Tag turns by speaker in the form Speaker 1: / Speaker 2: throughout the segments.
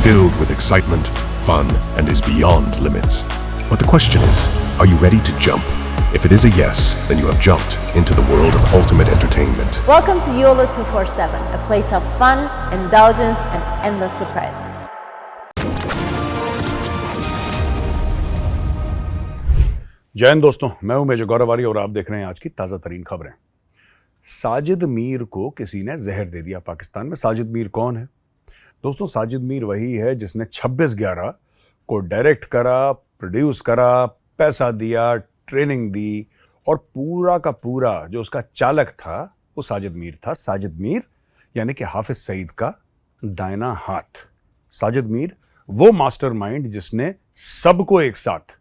Speaker 1: filled with excitement, fun, and is beyond limits. But the question is, are you ready to jump? If it is a yes, then you have jumped into the world of ultimate entertainment.
Speaker 2: Welcome to YOLO 247, a place of fun, indulgence, and endless surprises.
Speaker 3: जय हिंद दोस्तों, मैं हूं major गौरवारी और आप देख रहे हैं आज की ताज़ा तरीन खबरें। साजिद मीर को किसी ने जहर दे दिया पाकिस्तान में। साजिद मीर कौन है दोस्तों? साजिद मीर वही है जिसने 26/11 को डायरेक्ट करा, प्रोड्यूस करा, पैसा दिया, ट्रेनिंग दी और पूरा का पूरा जो उसका चालक था वो साजिद मीर था। साजिद मीर यानी कि हाफिज सईद का दाहिना हाथ। साजिद मीर वो मास्टरमाइंड जिसने सबको एक साथ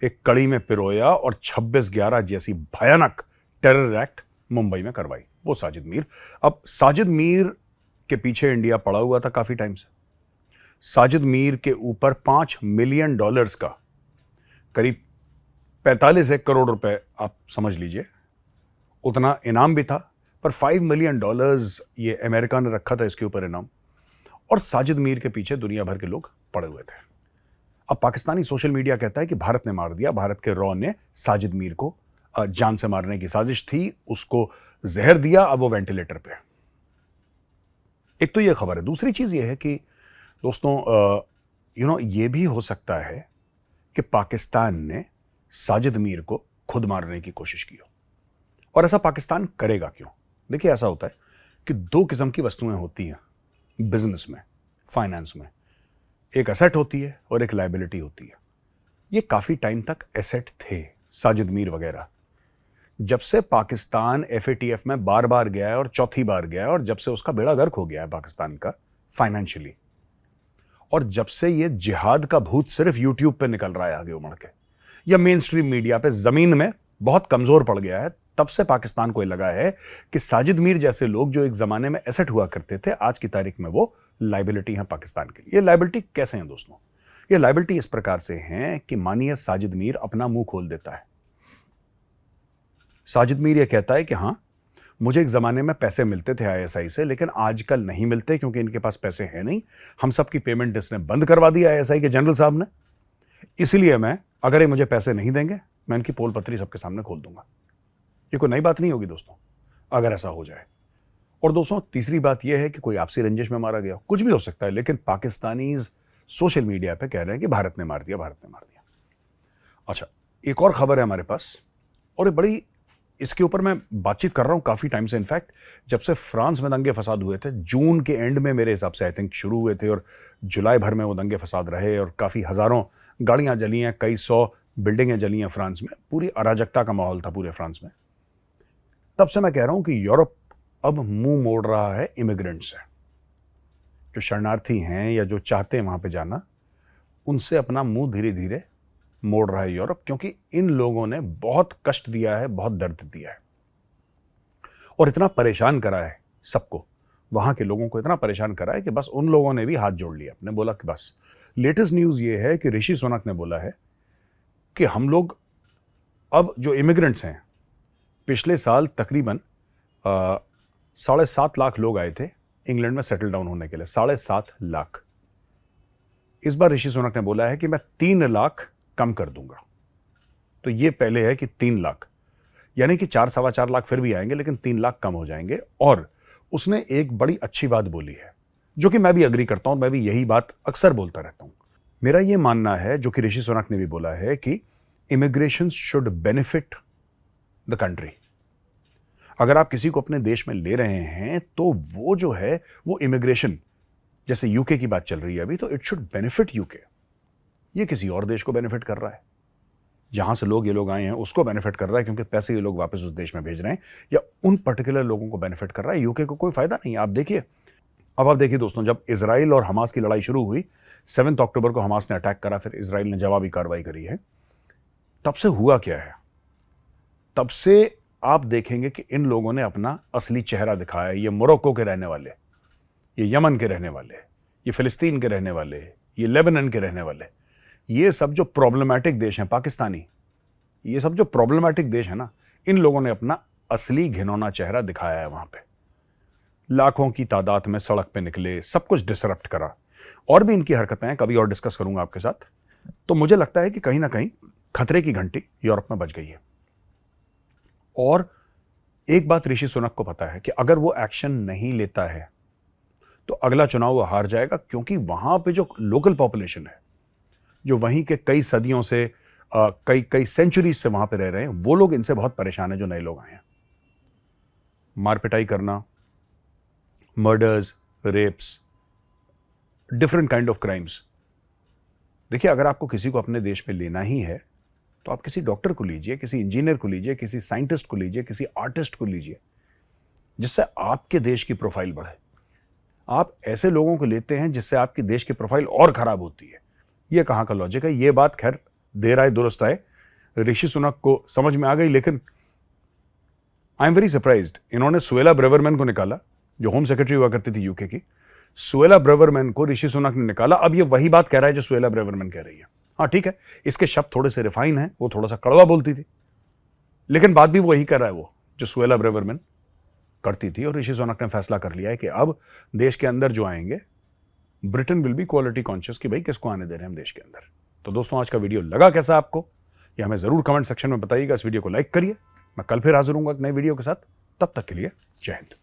Speaker 3: एक कड़ी में पिरोया और 26/11 जैसी भयानक टेरर एक्ट मुंबई में करवाई, वो साजिद मीर। अब साजिद मीर के पीछे इंडिया पड़ा हुआ था काफी टाइम से। साजिद मीर के ऊपर $5 मिलियन का, करीब 45 करोड़ रुपए आप समझ लीजिए, उतना इनाम भी था। पर $5 मिलियन ये अमेरिका ने रखा था इसके ऊपर इनाम, और साजिद मीर के पीछे दुनिया भर के लोग पड़े हुए थे। अब पाकिस्तानी सोशल मीडिया कहता है कि भारत ने मार दिया, भारत के रॉ ने साजिद मीर को जान से मारने की साजिश थी, उसको जहर दिया, अब वो वेंटिलेटर पे। एक तो ये खबर है। दूसरी चीज ये है कि दोस्तों ये भी हो सकता है कि पाकिस्तान ने साजिद मीर को खुद मारने की कोशिश की हो। और ऐसा पाकिस्तान करेगा क्यों? देखिए, ऐसा होता है कि दो किस्म की वस्तुएं होती हैं बिजनेस में, फाइनेंस में। एक एसेट होती है और एक लायबिलिटी होती है। ये काफी टाइम तक एसेट थे, साजिद मीर वगैरह। जब से पाकिस्तान FATF में बार बार गया है और चौथी बार गया है, और जब से उसका बेड़ा गर्क हो गया है पाकिस्तान का फाइनेंशियली, और जब से ये जिहाद का भूत सिर्फ यूट्यूब पे निकल रहा है आगे उमड़ के, या मेन स्ट्रीम मीडिया पे जमीन में बहुत कमजोर पड़ गया है, तब से पाकिस्तान को लगा है कि साजिद मीर जैसे लोग जो एक जमाने में एसेट हुआ करते थे, आज की तारीख में वो लायबिलिटी है पाकिस्तान के लिए। ये लायबिलिटी कैसे हैं दोस्तों? ये लायबिलिटी इस प्रकार से हैं कि मानिए साजिद मीर अपना मुंह खोल देता है। साजिद मीर ये कहता है कि हां, मुझे एक जमाने में पैसे मिलते थे ISI से, लेकिन आजकल नहीं मिलते क्योंकि इनके पास पैसे हैं नहीं। हम सबकी पेमेंट इसने बंद करवा दी ISI के जनरल साहब ने, इसलिए मैं, अगर ये मुझे पैसे नहीं देंगे, मैं इनकी पोल पत्री सबके सामने खोल दूंगा। ये कोई नई बात नहीं होगी दोस्तों अगर ऐसा हो जाए। और दोस्तों, तीसरी बात यह है कि कोई आपसी रंजिश में मारा गया, कुछ भी हो सकता है, लेकिन पाकिस्तानीज सोशल मीडिया पे कह रहे हैं कि भारत ने मार दिया, भारत ने मार दिया। अच्छा, एक और खबर है हमारे पास, और ये बड़ी, इसके ऊपर मैं बातचीत कर रहा हूं काफी टाइम से। इनफैक्ट जब से फ्रांस में दंगे फसाद हुए थे, जून के एंड में मेरे हिसाब से आई थिंक शुरू हुए थे, और जुलाई भर में वो दंगे फसाद रहे, और काफी हजारों गाड़ियां जली हैं, कई 100 बिल्डिंगें जली हैं फ्रांस में। पूरी अराजकता का माहौल था पूरे फ्रांस में। तब से मैं कह रहा हूं कि यूरोप अब मुंह मोड़ रहा है इमिग्रेंट से, जो शरणार्थी हैं या जो चाहते हैं वहां पे जाना, उनसे अपना मुंह धीरे धीरे मोड़ रहा है यूरोप, क्योंकि इन लोगों ने बहुत कष्ट दिया है, बहुत दर्द दिया है, और इतना परेशान करा है सबको, वहां के लोगों को इतना परेशान करा है कि बस उन लोगों ने भी हाथ जोड़ लिया अपने, बोला कि बस। लेटेस्ट न्यूज ये है कि ऋषि सुनक ने बोला है कि हम लोग अब जो इमिग्रेंट्स हैं, पिछले साल तकरीबन 7.5 लाख लोग आए थे इंग्लैंड में सेटल डाउन होने के लिए, 7.5 लाख। इस बार ऋषि सुनक ने बोला है कि मैं 3 लाख कम कर दूंगा। तो ये पहले है कि 3 लाख, यानी कि 4-4.25 लाख फिर भी आएंगे, लेकिन 3 लाख कम हो जाएंगे। और उसने एक बड़ी अच्छी बात बोली है, जो कि मैं भी अग्री करता हूं, मैं भी यही बात अक्सर बोलता रहता हूं। मेरा ये मानना है, जो कि ऋषि सुनक ने भी बोला है, कि immigration should benefit the country. अगर आप किसी को अपने देश में ले रहे हैं तो वो जो है वो इमिग्रेशन, जैसे यूके की बात चल रही है अभी, तो इट शुड बेनिफिट यूके। ये किसी और देश को बेनिफिट कर रहा है, जहां से ये लोग आए हैं उसको बेनिफिट कर रहा है, क्योंकि पैसे ये लोग वापस उस देश में भेज रहे हैं, या उन पर्टिकुलर लोगों को बेनिफिट कर रहा है। यूके को कोई फायदा नहीं। आप देखिए, अब आप देखिए दोस्तों, जब इजराइल और हमास की लड़ाई शुरू हुई, 7 अक्टूबर को हमास ने अटैक करा, फिर इजराइल ने जवाबी कार्रवाई करी है। तब से हुआ क्या है? तब से आप देखेंगे कि इन लोगों ने अपना असली चेहरा दिखाया है। ये मोरक्को के रहने वाले, ये यमन के रहने वाले, ये फिलिस्तीन के रहने वाले, ये लेबनान के रहने वाले, ये सब जो प्रॉब्लमैटिक देश हैं, पाकिस्तानी, ये सब जो प्रॉब्लमैटिक देश है ना, इन लोगों ने अपना असली घिनौना चेहरा दिखाया है वहां पे। लाखों की तादाद में सड़क पे निकले, सब कुछ डिसरप्ट करा। और भी इनकी हरकतें हैं, कभी और डिस्कस करूंगा आपके साथ। तो मुझे लगता है कि कहीं ना कहीं खतरे की घंटी यूरोप में बज गई है। और एक बात ऋषि सुनक को पता है कि अगर वो एक्शन नहीं लेता है तो अगला चुनाव वो हार जाएगा, क्योंकि वहां पे जो लोकल पॉपुलेशन है, जो वहीं के कई सदियों से कई सेंचुरीज से वहां पे रह रहे हैं, वो लोग इनसे बहुत परेशान है जो नए लोग आए हैं। मारपिटाई करना, murders, rapes, different kind of crimes. देखिए, अगर आपको किसी को अपने देश में लेना ही है तो आप किसी डॉक्टर को लीजिए, किसी इंजीनियर को लीजिए, किसी साइंटिस्ट को लीजिए, किसी आर्टिस्ट को लीजिए, जिससे आपके देश की प्रोफाइल बढ़े। आप ऐसे लोगों को लेते हैं जिससे आपके देश की प्रोफाइल और खराब होती है। यह कहां का लॉजिक है? यह बात खैर देर आए दुरुस्त आए, ऋषि सुनक को समझ में आ गई, लेकिन आई एम वेरी सरप्राइज्ड। इन्होंने सुएला ब्रेवरमैन को निकाला, जो होम सेक्रेटरी हुआ करती थी यूके की। सुएला ब्रेवरमैन को ऋषि सुनक ने निकाला। अब ये वही बात कह रहा है जो सुएला ब्रेवरमैन कह रही है। हाँ ठीक है, इसके शब्द थोड़े से रिफाइन हैं, वो थोड़ा सा कड़वा बोलती थी, लेकिन बात भी वही कर रहा है वो जो सुएला ब्रेवरमैन करती थी। और ऋषि सुनक ने फैसला कर लिया है कि अब देश के अंदर जो आएंगे, Britain will be quality conscious कि भाई किसको आने दे रहे हैं हम देश के अंदर। तो दोस्तों, आज का वीडियो लगा कैसा आपको, ये हमें जरूर कमेंट सेक्शन में बताइएगा। इस वीडियो को लाइक करिए। मैं कल फिर हाजिर हूंगा एक नए वीडियो के साथ। तब तक के लिए जय हिंद।